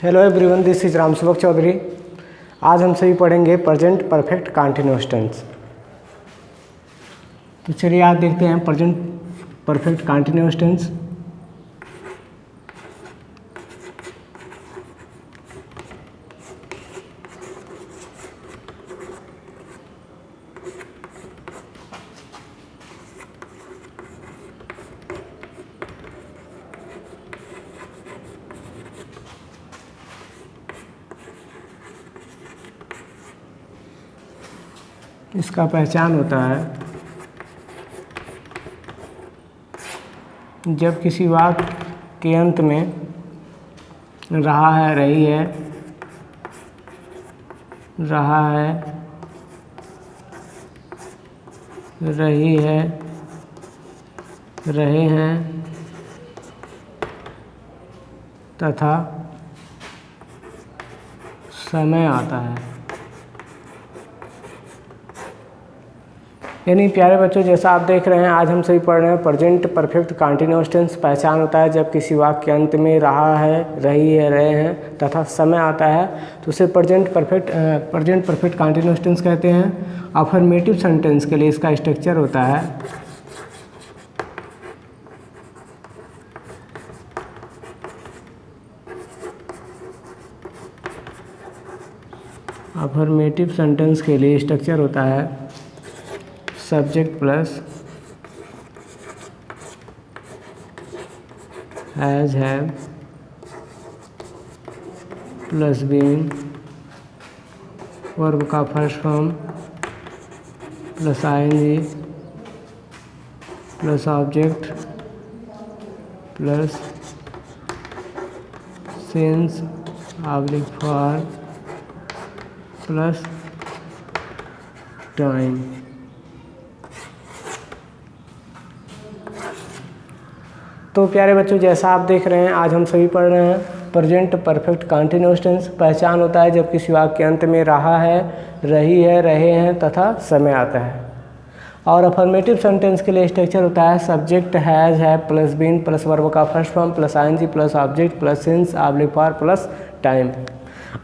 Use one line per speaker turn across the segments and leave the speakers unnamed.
Hello everyone, this is Ram सेवक चौधरी। आज हम सभी पढ़ेंगे प्रेजेंट परफेक्ट कंटीन्यूअस टेंस। तो चलिए आज देखते हैं प्रेजेंट परफेक्ट कंटीन्यूअस टेंस। इसका पहचान होता है जब किसी वाक्य के अंत में रहा है, रही है, रहा है, रही है, रहे हैं तथा समय आता है। यानी प्यारे बच्चों, जैसा आप देख रहे हैं आज हम सभी पढ़ रहे हैं प्रेजेंट परफेक्ट कंटीन्यूअस टेंस। पहचान होता है जब किसी वाक्य के अंत में रहा है, रही है, रहे हैं तथा समय आता है तो उसे प्रेजेंट परफेक्ट कंटीन्यूअस टेंस कहते हैं। अफर्मेटिव सेंटेंस के लिए इसका स्ट्रक्चर होता है subject plus has, have plus been, verb का first form plus ING plus object plus since oblique for plus time. तो प्यारे बच्चों, जैसा आप देख रहे हैं आज हम सभी पढ़ रहे हैं प्रेजेंट परफेक्ट कंटीन्यूअस टेंस। पहचान होता है जब किसी वाक्य के अंत में रहा है, रही है, रहे हैं तथा समय आता है। और अफर्मेटिव सेंटेंस के लिए स्ट्रक्चर होता है subject has, have plus been plus verb का first form plus ING plus object plus since oblique for plus time.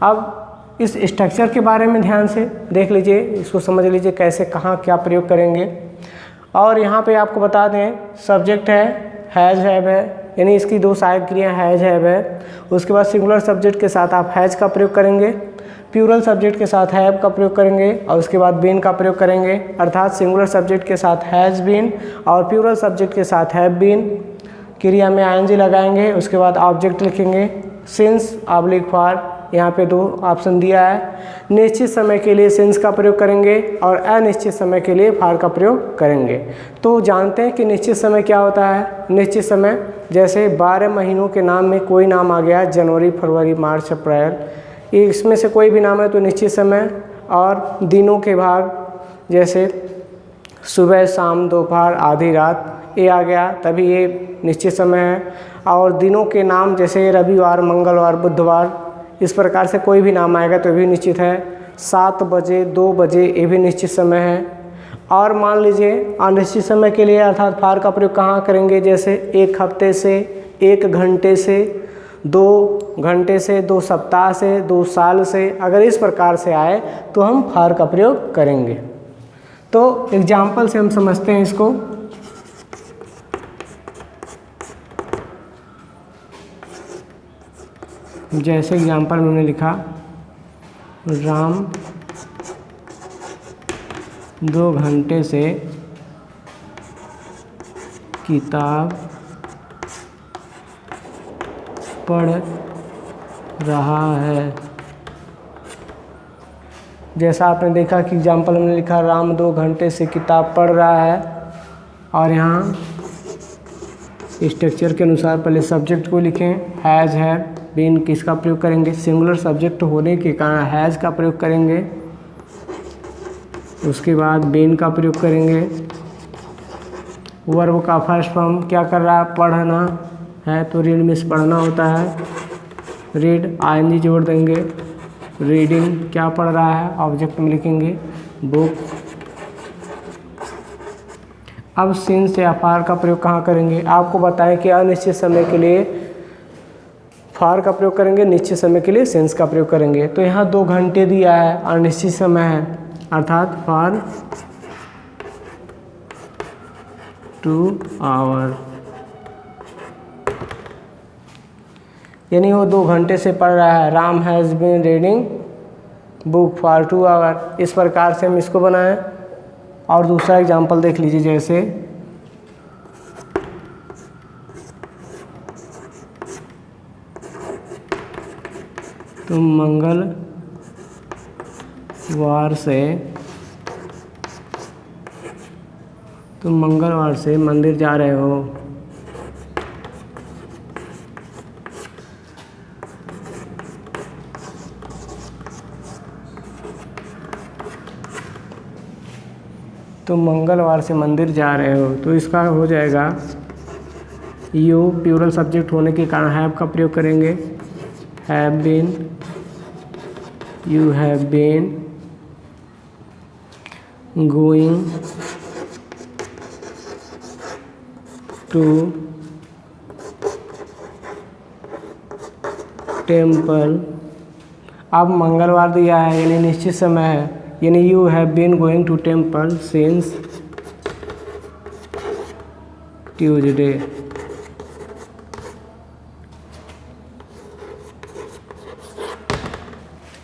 अब इस स्ट्रक्चर के बारे में ध्यान से देख लीजिए, इसको समझ लीजिए कैसे कहाँ क्या प्रयोग करेंगे। और यहाँ पे आपको बता दें सब्जेक्ट है, हैज, हैव है, यानी इसकी दो सहायक क्रिया हैज, हैव है। उसके बाद सिंगुलर सब्जेक्ट के साथ आप हैज का प्रयोग करेंगे, प्लूरल सब्जेक्ट के साथ हैव का प्रयोग करेंगे और उसके बाद बीन का प्रयोग करेंगे। अर्थात सिंगुलर सब्जेक्ट के साथ हैज बीन और प्लूरल सब्जेक्ट के साथ हैव बीन, क्रिया में आईएनजी लगाएंगे। उसके बाद ऑब्जेक्ट लिखेंगे सिंस ऑब्लिक फॉर, यहाँ पे दो ऑप्शन दिया है। निश्चित समय के लिए सिंस का प्रयोग करेंगे और अनिश्चित समय के लिए फॉर का प्रयोग करेंगे। तो जानते हैं कि निश्चित समय क्या होता है। निश्चित समय जैसे 12 महीनों के नाम में कोई नाम आ गया, जनवरी, फरवरी, मार्च, अप्रैल, इसमें से कोई भी नाम है तो निश्चित समय। और दिनों के भाग जैसे सुबह, शाम, दोपहर, आधी रात, ये आ गया तभी ये निश्चित समय है। और दिनों के नाम जैसे रविवार, मंगलवार, बुधवार, इस प्रकार से कोई भी नाम आएगा तो भी निश्चित है। 7 बजे, 2 बजे, ये भी निश्चित समय है। और मान लीजिए अनिश्चित समय के लिए अर्थात फॉर का प्रयोग कहाँ करेंगे, जैसे 1 हफ्ते से, 1 घंटे से, 2 घंटे से, 2 सप्ताह से, 2 साल से, अगर इस प्रकार से आए तो हम फॉर का प्रयोग करेंगे। तो एग्जाम्पल से हम समझते हैं इसको। जैसे एग्जाम्पल मैंने लिखा, राम 2 घंटे से किताब पढ़ रहा है। जैसा आपने देखा कि एग्जाम्पल मैंने लिखा राम 2 घंटे से किताब पढ़ रहा है। और यहाँ स्ट्रक्चर के अनुसार पहले सब्जेक्ट को लिखें, हैज, हैव, बीन किसका प्रयोग करेंगे, सिंगुलर सब्जेक्ट होने के कारण हैज का प्रयोग करेंगे। उसके बाद बीन का प्रयोग करेंगे। वर्ब का फर्स्ट फॉर्म क्या कर रहा है, पढ़ना है तो रीड में पढ़ना होता है, रीड, आईएनजी जोड़ देंगे। रीडिंग क्या पढ़ रहा है, ऑब्जेक्ट में लिखेंगे बुक। अब सिंस या फॉर का प्रयोग कहाँ करेंगे, आपको बताएं कि अनिश्चित समय के लिए फॉर का प्रयोग करेंगे, निश्चित समय के लिए सिंस का प्रयोग करेंगे। तो यहाँ 2 घंटे दिया है और निश्चित समय है, अर्थात फॉर 2 आवर, यानी वो 2 घंटे से पढ़ रहा है। Ram has been reading book for 2 hour. इस प्रकार से हम इसको बनाएं। और दूसरा एग्जाम्पल देख लीजिए, जैसे तुम मंगलवार से मंदिर जा रहे हो। तुम मंगलवार से मंदिर जा रहे हो, तो इसका हो जाएगा यू, प्लूरल सब्जेक्ट होने के कारण हैव का प्रयोग करेंगे। Have been, you have been going to temple. अब मंगलवार दिया है यानी निश्चित समय है, यानी you have been going to temple since Tuesday.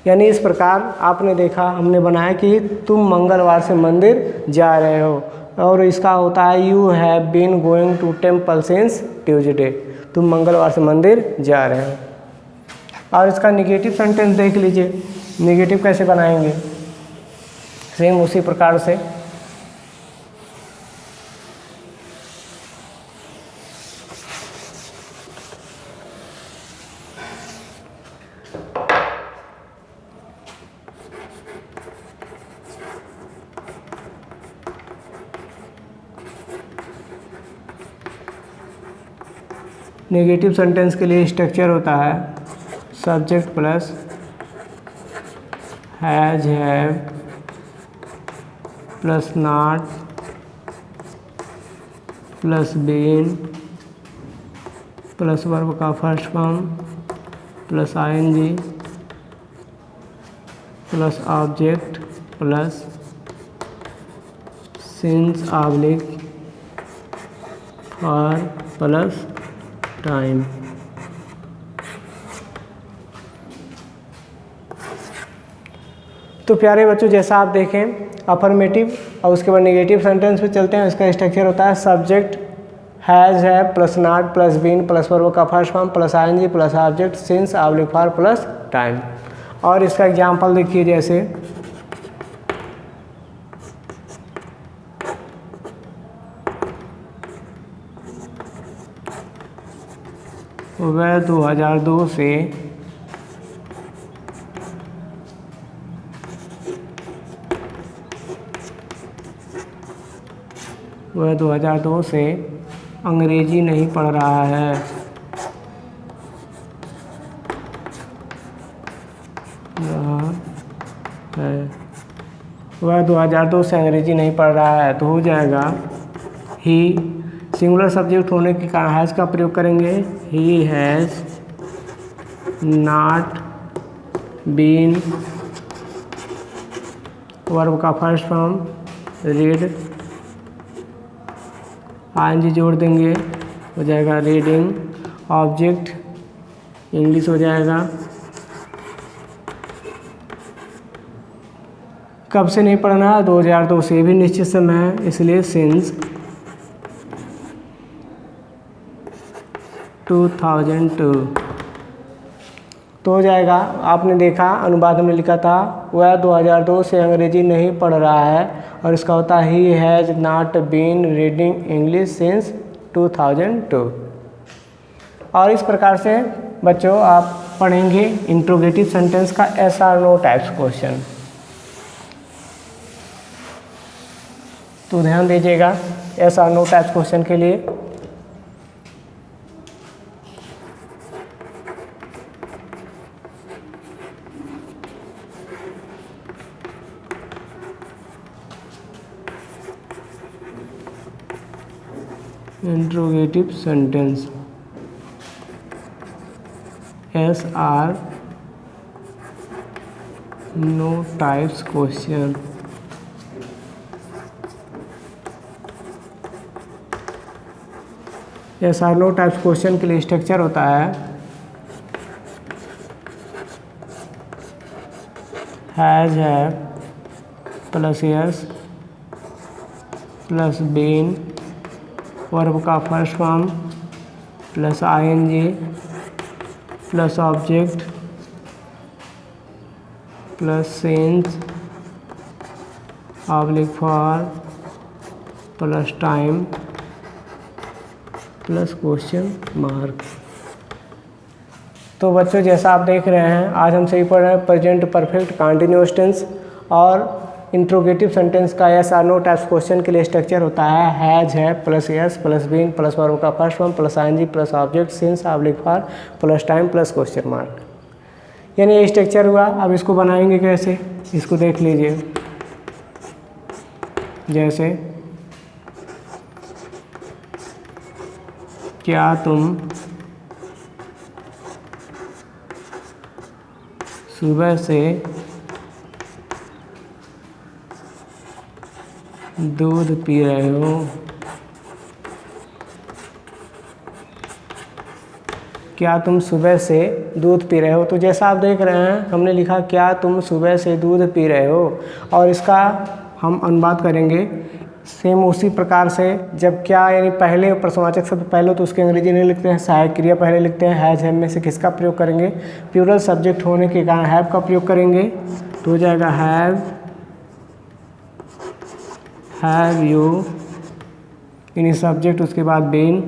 यानी इस प्रकार आपने देखा, हमने बनाया कि तुम मंगलवार से मंदिर जा रहे हो, और इसका होता है you have been going to temple since Tuesday. तुम मंगलवार से मंदिर जा रहे हो। और इसका निगेटिव सेंटेंस देख लीजिए, निगेटिव कैसे बनाएंगे, सेम उसी प्रकार से। नेगेटिव सेंटेंस के लिए स्ट्रक्चर होता है subject plus has, have plus not plus been plus verb का first form plus ING plus object plus since oblique और प्लस टाइम। तो प्यारे बच्चों, जैसा आप देखें अफर्मेटिव और उसके बाद नेगेटिव सेंटेंस पे चलते हैं। इसका स्ट्रक्चर होता है subject has, have plus not plus been plus verb का first form plus ING plus object since oblique for plus time. और इसका एग्जांपल देखिए, जैसे वह 2002 से अंग्रेजी नहीं पढ़ रहा है। वह 2002 से अंग्रेजी नहीं पढ़ रहा है, तो हो जाएगा ही, सिंगुलर सब्जेक्ट होने के कारण हैज़ का प्रयोग करेंगे। He has not been, verb का फर्स्ट फॉर्म रीड, आईएनजी जोड़ देंगे, हो जाएगा रीडिंग, ऑब्जेक्ट इंग्लिश हो जाएगा। कब से नहीं पढ़ना है, 2002 से, भी निश्चित समय है इसलिए सिंस 2002। तो हो जाएगा, आपने देखा अनुवाद में लिखा था वह 2002 से अंग्रेजी नहीं पढ़ रहा है, और इसका होता है he has not been reading English since 2002। और इस प्रकार से बच्चों आप पढ़ेंगे इंट्रोगेटिव सेंटेंस का yes or no types question. तो ध्यान दीजिएगा yes or no types question के लिए। Interrogative sentence yes or no types question. Yes or no types question के लिए स्ट्रक्चर होता है has have plus S plus been, verb का first form plus ING plus object plus since oblique for plus time plus question mark. तो बच्चों जैसा आप देख रहे हैं आज हम सही पढ़ रहे हैं प्रेजेंट परफेक्ट कंटिन्यूअस टेंस और इंट्रोगेटिव सेंटेंस का yes or no types question के लिए स्ट्रक्चर होता है has have plus S plus been plus verb का first form plus ING plus object since oblique for plus time plus question mark. यानी ये structure हुआ। अब इसको बनाएंगे कैसे, इसको देख लीजिए। जैसे क्या तुम सुबह से दूध पी रहे हो? क्या तुम सुबह से दूध पी रहे हो? तो जैसा आप देख रहे हैं हमने लिखा क्या तुम सुबह से दूध पी रहे हो, और इसका हम अनुवाद करेंगे सेम उसी प्रकार से। जब क्या यानी पहले प्रश्नवाचक शब्द पहले तो उसके अंग्रेजी नहीं लिखते हैं, सहायक क्रिया पहले लिखते हैं। हैज हैव में से किसका प्रयोग करेंगे? प्लूरल सब्जेक्ट होने के कारण हैव का प्रयोग करेंगे, तो हो जाएगा हैव यू यानी सब्जेक्ट, उसके बाद बीन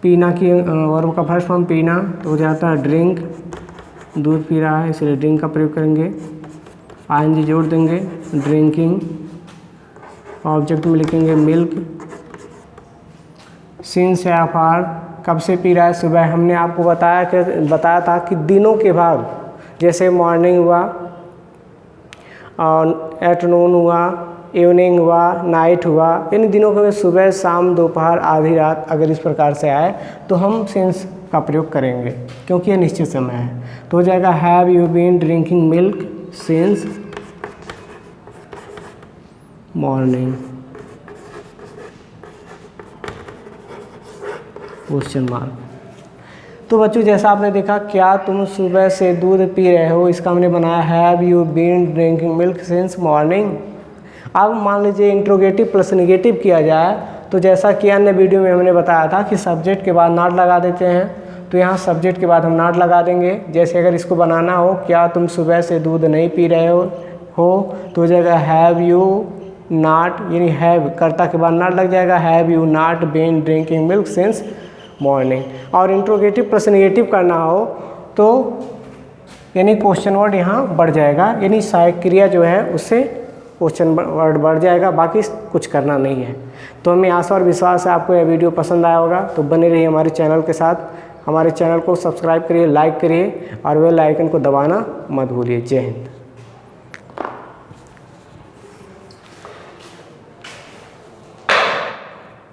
पीना की वर्ब का फर्स्ट फॉर्म पीना, तो हो जाता है ड्रिंक, दूध पी रहा है इसलिए ड्रिंक का प्रयोग करेंगे। आईएनजी जोड़ देंगे ड्रिंकिंग, ऑब्जेक्ट में लिखेंगे मिल्क। सिंस या फार कब से पी रहा है? सुबह। हमने आपको बताया था कि दिनों के भाग जैसे मॉर्निंग हुआ और आफ्टरनून हुआ, इवनिंग हुआ, नाइट हुआ, यानी दिनों के सुबह शाम दोपहर आधी रात अगर इस प्रकार से आए तो हम सिंस का प्रयोग करेंगे क्योंकि ये निश्चित समय है। तो हो जाएगा have you been drinking milk since morning question mark. तो बच्चों जैसा आपने देखा क्या तुम सुबह से दूध पी रहे हो, इसका हमने बनाया have you been drinking milk since morning. अब मान लीजिए इंट्रोगेटिव प्लस निगेटिव किया जाए तो जैसा कि अन्य वीडियो में हमने बताया था कि सब्जेक्ट के बाद नॉट लगा देते हैं, तो यहाँ सब्जेक्ट के बाद हम नॉट लगा देंगे। जैसे अगर इसको बनाना हो क्या तुम सुबह से दूध नहीं पी रहे हो तो हो जाएगा हैव यू नॉट, यानी हैव कर्ता के बाद नॉट लग जाएगा, have you not been drinking milk since morning. और इंट्रोगेटिव प्लस निगेटिव करना हो तो यानी क्वेश्चन वर्ड यहाँ बढ़ जाएगा, यानी सहायक क्रिया जो है उससे क्वेश्चन वर्ड बढ़ जाएगा, बाकी कुछ करना नहीं है। तो हमें आशा और विश्वास है आपको यह वीडियो पसंद आया होगा। तो बने रहिए हमारे चैनल के साथ, हमारे चैनल को सब्सक्राइब करिए, लाइक करिए और बेल आइकन को दबाना मत भूलिए। जय हिंद।